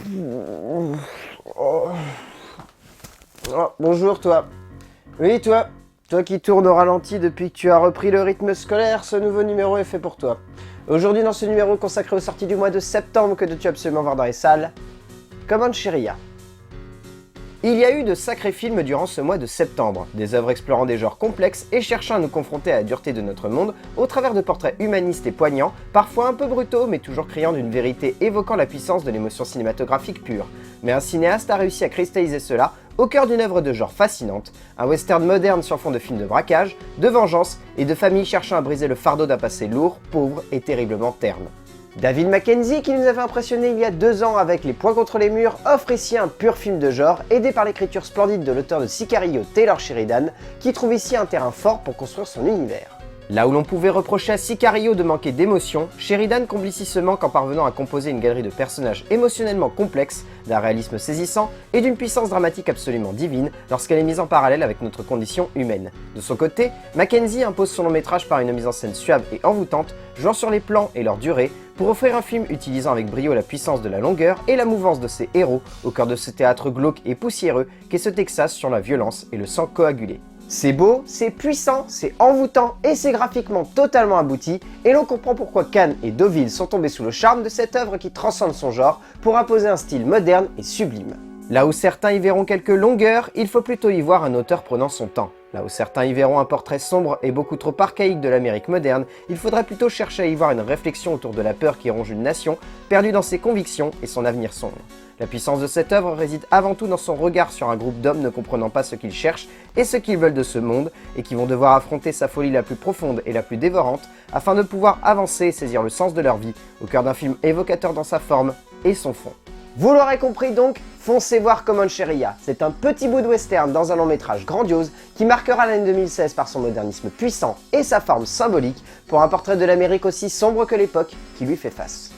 Oh. Oh, bonjour toi. Oui toi. Toi qui tournes au ralenti depuis que tu as repris le rythme scolaire, ce nouveau numéro est fait pour toi. Aujourd'hui dans ce numéro consacré aux sorties du mois de septembre que dois-tu absolument voir dans les salles, Comancheria. Il y a eu de sacrés films durant ce mois de septembre, des œuvres explorant des genres complexes et cherchant à nous confronter à la dureté de notre monde au travers de portraits humanistes et poignants, parfois un peu brutaux mais toujours criant d'une vérité évoquant la puissance de l'émotion cinématographique pure. Mais un cinéaste a réussi à cristalliser cela au cœur d'une œuvre de genre fascinante, un western moderne sur fond de films de braquage, de vengeance et de familles cherchant à briser le fardeau d'un passé lourd, pauvre et terriblement terne. David Mackenzie, qui nous avait impressionné il y a 2 ans avec Les Poings contre les murs, offre ici un pur film de genre, aidé par l'écriture splendide de l'auteur de Sicario, Taylor Sheridan, qui trouve ici un terrain fort pour construire son univers. Là où l'on pouvait reprocher à Sicario de manquer d'émotion, Sheridan comble ici ce manque en parvenant à composer une galerie de personnages émotionnellement complexes, d'un réalisme saisissant et d'une puissance dramatique absolument divine lorsqu'elle est mise en parallèle avec notre condition humaine. De son côté, Mackenzie impose son long métrage par une mise en scène suave et envoûtante, jouant sur les plans et leur durée, pour offrir un film utilisant avec brio la puissance de la longueur et la mouvance de ses héros au cœur de ce théâtre glauque et poussiéreux qu'est ce Texas sur la violence et le sang coagulé. C'est beau, c'est puissant, c'est envoûtant et c'est graphiquement totalement abouti, et l'on comprend pourquoi Cannes et Deauville sont tombés sous le charme de cette œuvre qui transcende son genre pour imposer un style moderne et sublime. Là où certains y verront quelques longueurs, il faut plutôt y voir un auteur prenant son temps. Là où certains y verront un portrait sombre et beaucoup trop archaïque de l'Amérique moderne, il faudrait plutôt chercher à y voir une réflexion autour de la peur qui ronge une nation, perdue dans ses convictions et son avenir sombre. La puissance de cette œuvre réside avant tout dans son regard sur un groupe d'hommes ne comprenant pas ce qu'ils cherchent et ce qu'ils veulent de ce monde, et qui vont devoir affronter sa folie la plus profonde et la plus dévorante, afin de pouvoir avancer et saisir le sens de leur vie, au cœur d'un film évocateur dans sa forme et son fond. Vous l'aurez compris donc, foncez voir Comancheria. C'est un petit bout de western dans un long métrage grandiose qui marquera l'année 2016 par son modernisme puissant et sa forme symbolique pour un portrait de l'Amérique aussi sombre que l'époque qui lui fait face.